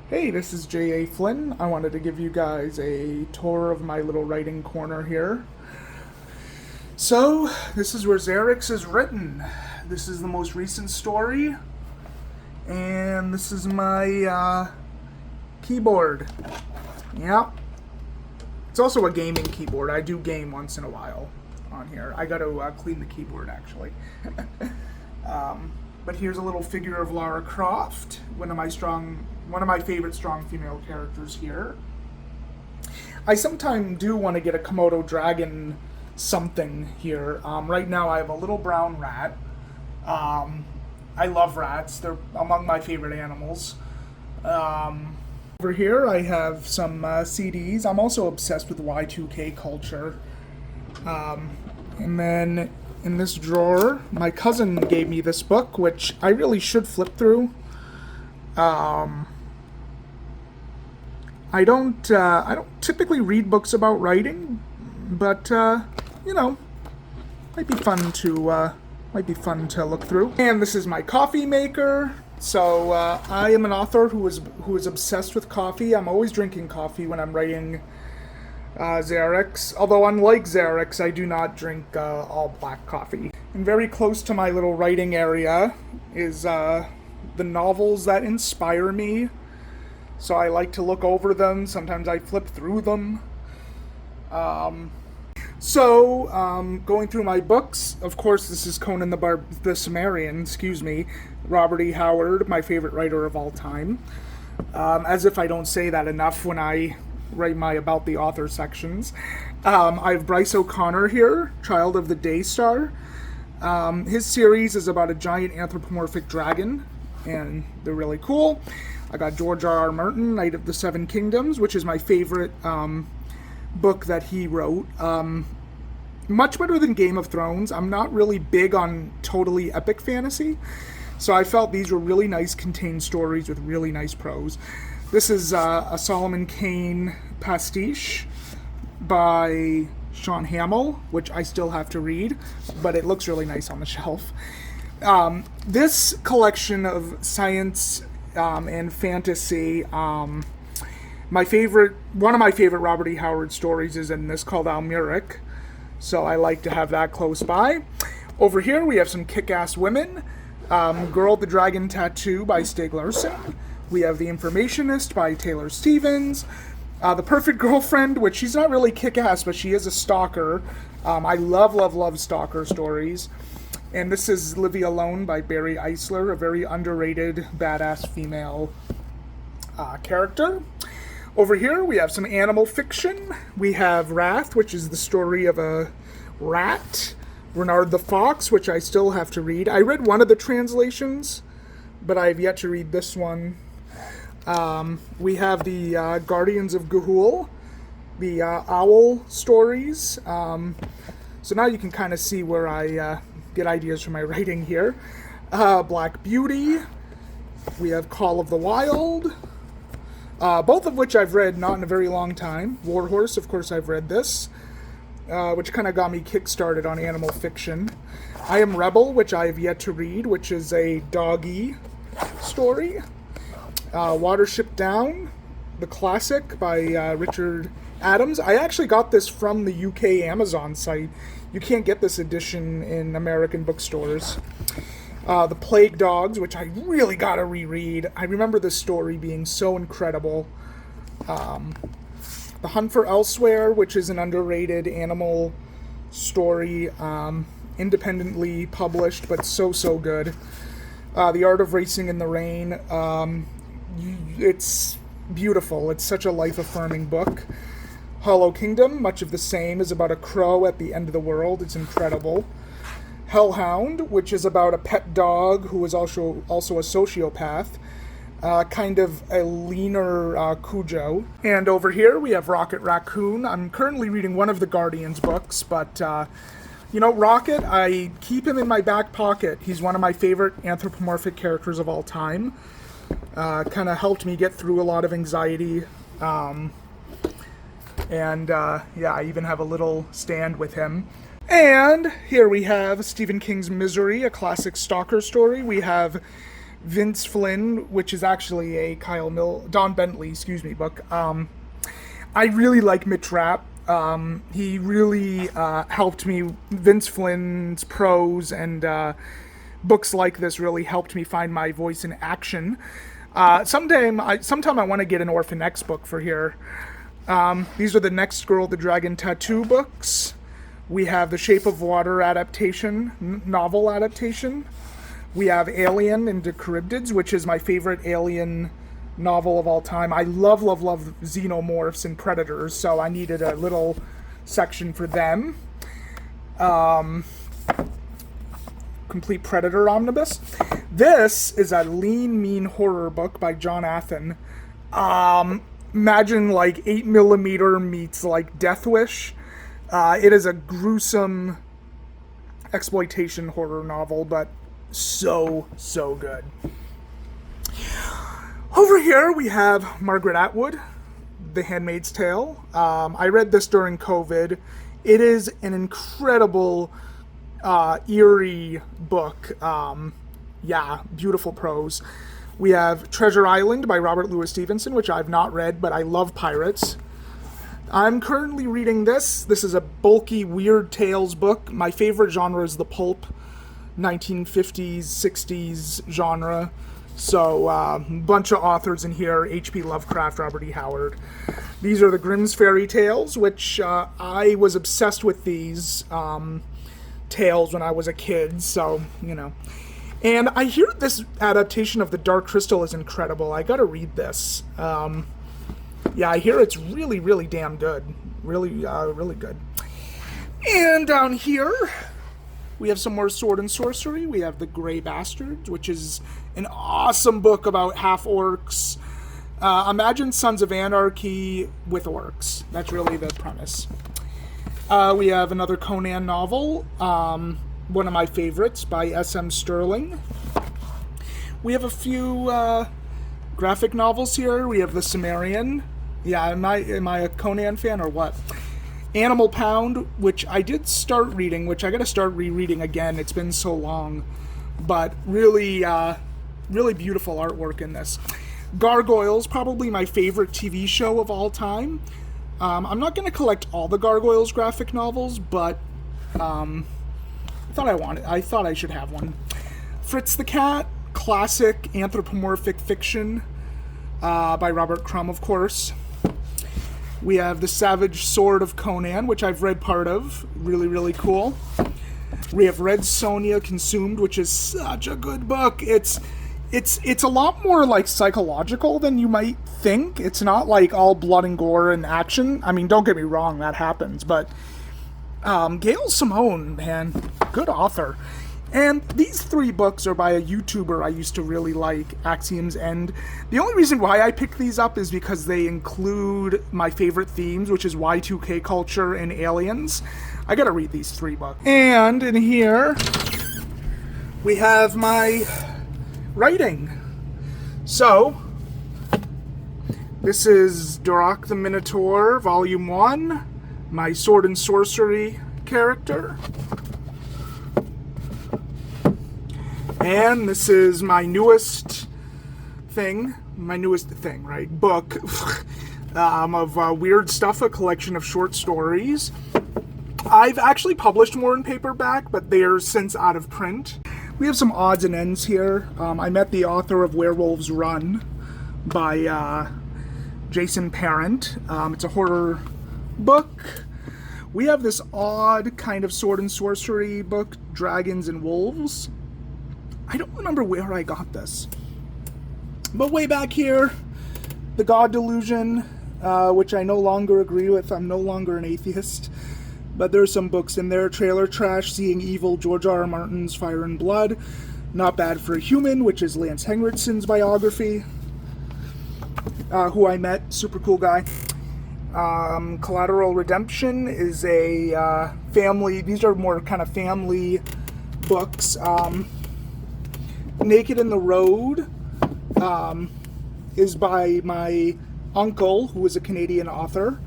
Hey, this is J.A. Flynn. I wanted to give you guys a tour of my little writing corner here. So, this is where Xerix is written. This is the most recent story, and this is my keyboard. Yep. It's also a gaming keyboard. I do game once in a while on here. I got to clean the keyboard actually. But here's a little figure of Lara Croft, one of my favorite strong female characters here. I sometimes do want to get a Komodo dragon something here. Right now I have a little brown rat. I love rats. They're among my favorite animals. Over here I have some CDs. I'm also obsessed with Y2K culture. And then in this drawer, my cousin gave me this book, which I really should flip through. I don't typically read books about writing, but might be fun to look through. And this is my coffee maker. So I am an author who is obsessed with coffee. I'm always drinking coffee when I'm writing Xerix. Although unlike Xerix, I do not drink all black coffee. And very close to my little writing area is the novels that inspire me. So I like to look over them. Sometimes I flip through them. Going through my books, of course, this is Conan the Cimmerian, Robert E. Howard, my favorite writer of all time. As if I don't say that enough when I write my About the Author sections. I have Bryce O'Connor here, Child of the Daystar. His series is about a giant anthropomorphic dragon, and they're really cool. I got George R.R. Martin, Knight of the Seven Kingdoms, which is my favorite book that he wrote. Much better than Game of Thrones. I'm not really big on totally epic fantasy, so I felt these were really nice contained stories with really nice prose. This is a Solomon Kane pastiche by Sean Hamill, which I still have to read, but it looks really nice on the shelf. This collection of science and fantasy, one of my favorite Robert E. Howard stories is in this, called Almuric, so I like to have that close by. Over here we have some kick-ass women. Girl with the Dragon Tattoo by Stieg Larsson. We have The Informationist by Taylor Stevens. The Perfect Girlfriend, which she's not really kick-ass, but she is a stalker. I love stalker stories. And this is Live Alone by Barry Eisler, a very underrated, badass female character. Over here we have some animal fiction. We have Wrath, which is the story of a rat. Renard the Fox, which I still have to read. I read one of the translations, but I have yet to read this one. We have the Guardians of Ga'Hoole, the owl stories. So now you can kind of see where I get ideas for my writing here. Black Beauty. We have Call of the Wild, both of which I've read not in a very long time. Warhorse, of course, I've read this, which kind of got me kickstarted on animal fiction. I Am Rebel, which I have yet to read, which is a doggy story. Watership Down, the classic by Richard Adams. I actually got this from the UK Amazon site. You can't get this edition in American bookstores. The Plague Dogs, which I really gotta reread. I remember this story being so incredible. The Hunt for Elsewhere, which is an underrated animal story, independently published, but so good. The Art of Racing in the Rain. It's beautiful. It's such a life-affirming book. Hollow Kingdom, much of the same, is about a crow at the end of the world. It's incredible. Hellhound, which is about a pet dog who is also a sociopath, kind of a leaner Cujo. And over here we have Rocket Raccoon. I'm currently reading one of the Guardians books, but Rocket, I keep him in my back pocket. He's one of my favorite anthropomorphic characters of all time. Kind of helped me get through a lot of anxiety. I even have a little stand with him. And here we have Stephen King's Misery, a classic stalker story. We have Vince Flynn, which is actually a Don Bentley, book. I really like Mitch Rapp. He really helped me. Vince Flynn's prose and books like this really helped me find my voice in action. Sometime I want to get an Orphan X book for here. These are the Next Girl, the Dragon Tattoo books. We have the Shape of Water adaptation, novel adaptation. We have Alien and the Charybdids, which is my favorite alien novel of all time. I love xenomorphs and predators, so I needed a little section for them. Complete Predator Omnibus. This is a lean, mean horror book by John Athen. Imagine like 8mm meets like Death Wish. It is a gruesome exploitation horror novel, but so good. Over here we have Margaret Atwood, The Handmaid's Tale. I read this during COVID. It is an incredible, eerie book. Beautiful prose. We have Treasure Island by Robert Louis Stevenson, which I've not read, but I love pirates. I'm currently reading this. This is a bulky, weird tales book. My favorite genre is the pulp, 1950s, 60s genre. So, bunch of authors in here, H.P. Lovecraft, Robert E. Howard. These are the Grimm's Fairy Tales, which I was obsessed with these tales when I was a kid, so, you know. And I hear this adaptation of The Dark Crystal is incredible. I gotta read this. I hear it's really damn good. Really good. And down here, we have some more sword and sorcery. We have The Grey Bastards, which is an awesome book about half-orcs. Imagine Sons of Anarchy with orcs. That's really the premise. We have another Conan novel, one of my favorites, by S.M. Sterling. We have a few graphic novels here. We have The Cimmerian. Yeah, am I a Conan fan or what? Animal Pound, which I did start reading, which I gotta start rereading again. It's been so long. But really beautiful artwork in this. Gargoyles, probably my favorite TV show of all time. I'm not gonna collect all the Gargoyles graphic novels, but I thought I should have one. Fritz the Cat, classic anthropomorphic fiction by Robert Crumb, of course. We have The Savage Sword of Conan, which I've read part of. Really cool. We have Red Sonja Consumed, which is such a good book. It's a lot more like psychological than you might think. It's not like all blood and gore and action. I mean, don't get me wrong, that happens, but Gail Simone, man, good author. And these three books are by a YouTuber I used to really like, Axiom's End. The only reason why I picked these up is because they include my favorite themes, which is Y2K culture and aliens. I gotta read these three books. And in here, we have my writing. So, this is Durak the Minotaur, Volume 1, my sword and sorcery character. And this is my newest thing, right? Book of weird stuff, a collection of short stories. I've actually published more in paperback, but they're since out of print. We have some odds and ends here. I met the author of Werewolves Run by Jason Parent. It's a horror book. We have this odd kind of sword and sorcery book, Dragons and Wolves. I don't remember where I got this. But way back here, The God Delusion, which I no longer agree with. I'm no longer an atheist. But there's some books in there. Trailer Trash, Seeing Evil, George R. R. Martin's Fire and Blood. Not Bad for a Human, which is Lance Henriksen's biography. Who I met, super cool guy. Collateral Redemption is a family, these are more kind of family books. Naked in the Road is by my uncle, who is a Canadian author.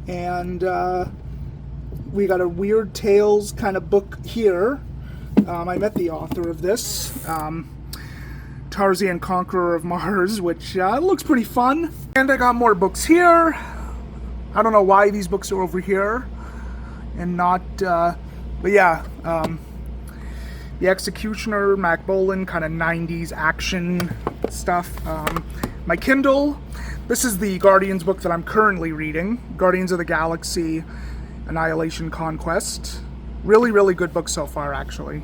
And we got a Weird Tales kind of book here. I met the author of this. Tarzan Conqueror of Mars, which looks pretty fun. And I got more books here. I don't know why these books are over here and not, but yeah, The Executioner, Mac Bolan, kind of 90s action stuff. My Kindle, this is the Guardians book that I'm currently reading, Guardians of the Galaxy, Annihilation Conquest. Really, really good book so far, actually.